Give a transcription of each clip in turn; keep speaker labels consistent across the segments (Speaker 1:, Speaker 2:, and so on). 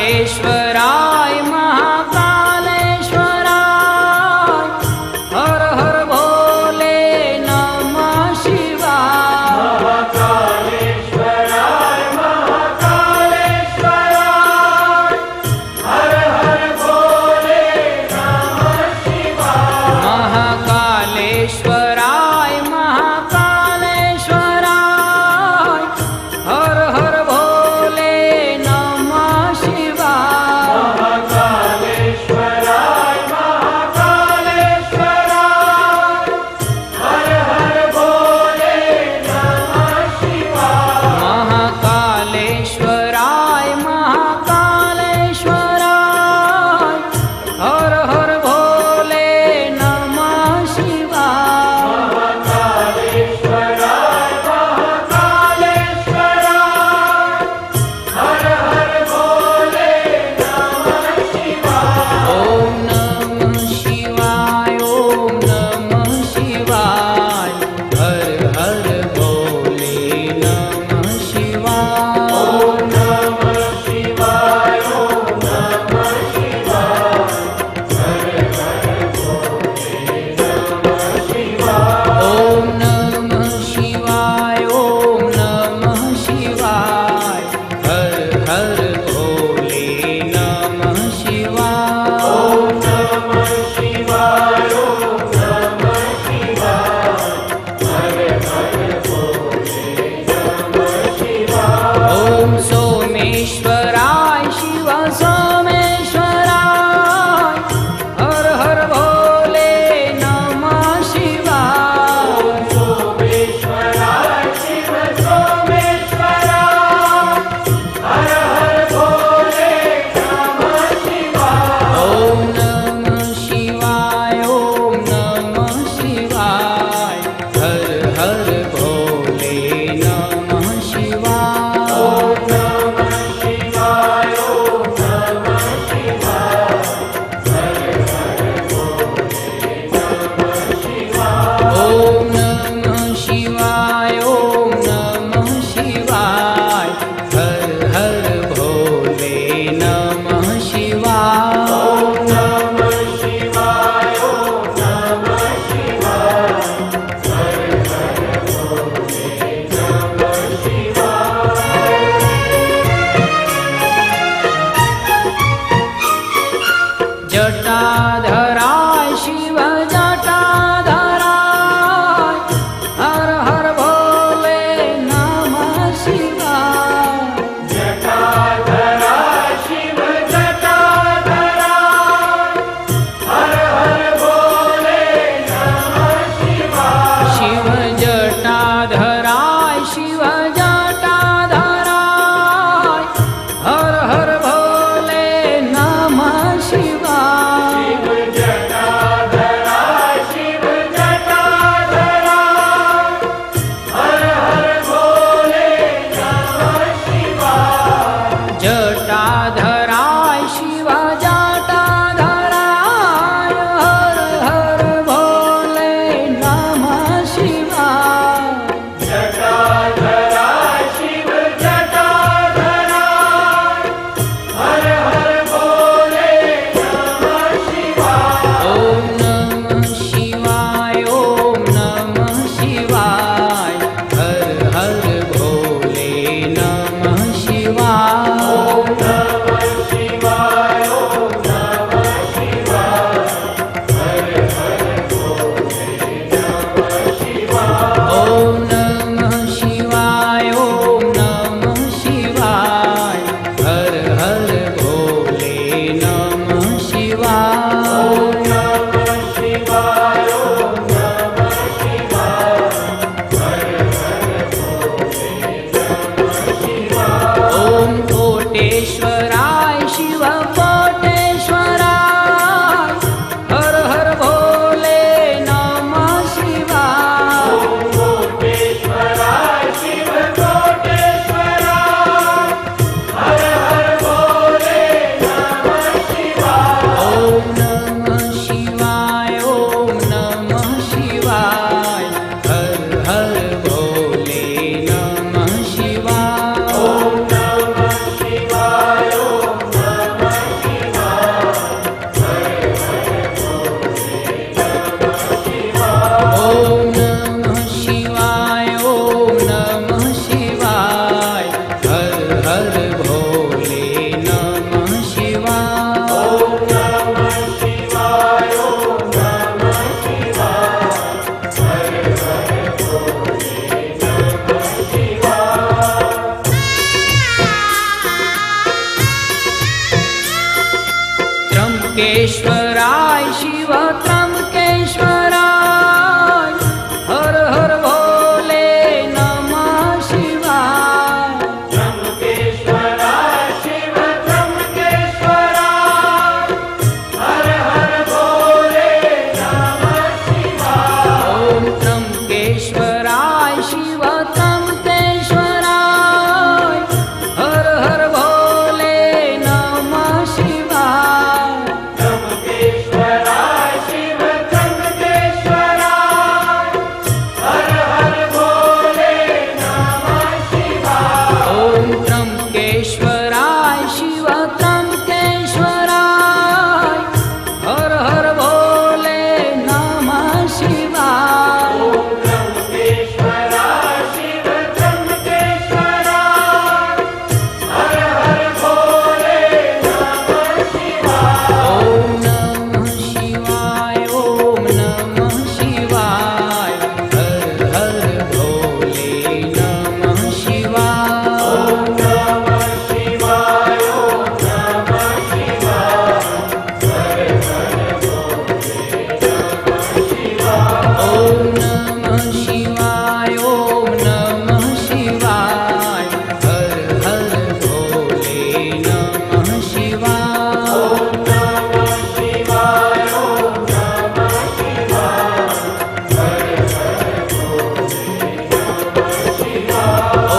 Speaker 1: महाकालेश्वराय महाकालेश्वराय हर हर भोले नमः शिवाय।
Speaker 2: महाकालेश्वराय महाकालेश्वराय हर हर भोले नमः शिवाय।
Speaker 1: महाकालेश्वराय महाकालेश्वराय हर हर भोले नमः शिवाय। भोले नमः शिवाय।
Speaker 2: ओम नमः शिवाय, ओम नमः शिवाय, हर हर भोले नमः शिवाय।
Speaker 1: त्र्यंबकेश्वराय शिव त्र्यंबकेश्वराय, हर हर भोले नमः शिवाय।
Speaker 2: त्र्यंबकेश्वराय शिव त्र्यंबकेश्वराय, हर हर भोले नमः शिवाय।
Speaker 1: ओम त्र्यंबकेश्वराय शिव त्र्यंबकेश्वराय, हर हर भोले नमः शिवाय।
Speaker 2: त्र्यंबकेश्वराय शिव त्र्यंबकेश्वराय, हर हर भोले नमः शिवाय।
Speaker 1: ओम त्र्यंबकेश्वराय शिव त्र्यंबकेश्वराय, हर हर भोले नमः शिवाय।
Speaker 2: ओम त्र्यंबकेश्वराय शिव त्र्यंबकेश्वराय, हर हर भोले नमः शिवाय।
Speaker 1: ओम नमः शिवाय, ओम नमः शिवाय, हर हर भोले नमः शिवाय।
Speaker 2: ओम नमः शिवाय, ओम नमः शिवाय, हर हर भोले नमः शिवाय।
Speaker 1: ओम नमः शिवाय, ओम नमः शिवाय, हर हर भोले नमः शिवाय।
Speaker 2: ओम नमः शिवाय, ओम नमः शिवाय, हर हर भोले नमः शिवाय।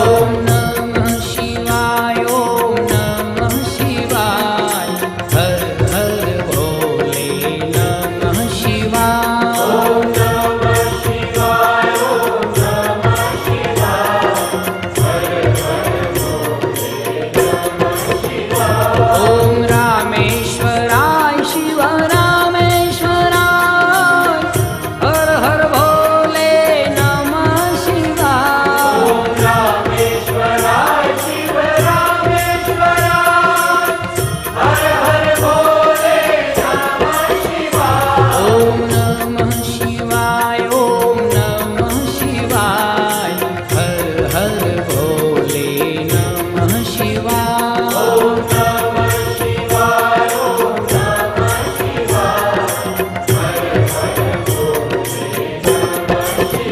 Speaker 1: ओम नमः शिवाय, ओम नमः शिवाय, हर हर भोले नमः शिवाय।
Speaker 2: ओम नमः शिवाय, ओम नमः शिवाय, हर हर भोले नमः शिवाय।
Speaker 1: ओम रामेश्वराय शिव रामेश्वराय, हर हर भोले नमः शिवाय।
Speaker 2: ओम रामेश्वराय शिव रामेश्वराय, हर हर भोले नमः शिवाय।
Speaker 1: ओम नमः शिवाय, ओम नमः शिवाय, हर हर भोले नमः शिवाय।
Speaker 2: ओम नमः शिवाय, ओम नमः शिवाय, हर हर भोले नमः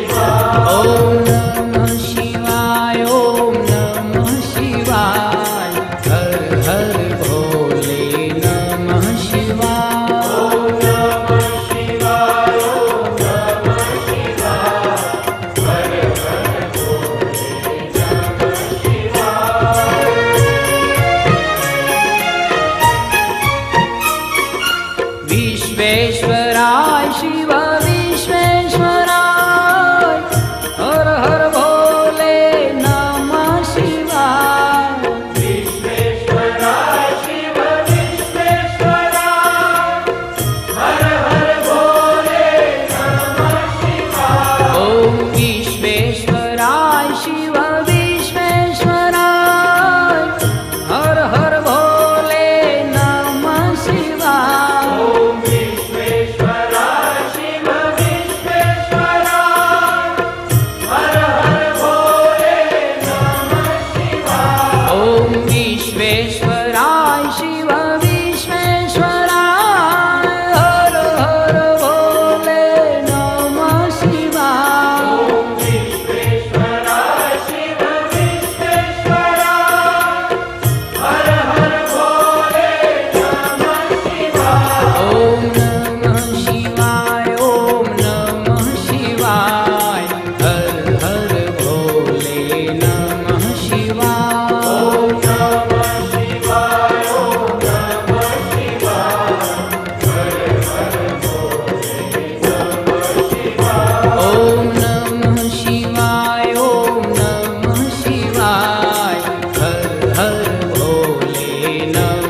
Speaker 2: शिवाय।
Speaker 1: ओम नमः शिवाय, ओम नमः शिवाय, हर हर भोले नमः शिवाय।
Speaker 2: ओम नमः शिवाय, ओम नमः शिवाय, हर हर भोले नमः शिवाय।
Speaker 1: विश्वेश्वराय शिव विश्वेश्वराय, हर हर भोले नमः शिवाय।
Speaker 2: विश्वेश्वराय शिव विश्वेश्वराय, हर हर भोले नमः शिवाय।
Speaker 1: ओम विश्वेश्वराय शिव विश्वेश्वराय, हर हर भोले नमः शिवाय।
Speaker 2: ओम विश्वेश्वराय शिव विश्वेश्वराय, हर हर भोले नमः शिवाय।
Speaker 1: ओम विश्वेश्वराय शिव विश्वेश्वराय, हर हर भोले नमः शिवाय।
Speaker 2: ओम विश्वेश्वराय शिव विश्वेश्वराय, हर हर भोले नमः शिवाय।
Speaker 1: ओम नमः शिवाय, ओम नमः शिवाय, हर हर भोले नमः शिवाय।
Speaker 2: ओम नमः शिवाय, ओम नमः शिवाय, हर हर भोले नमः शिवाय।
Speaker 1: ओम नमः शिवाय, ओम नमः शिवाय, हर हर भोले नमः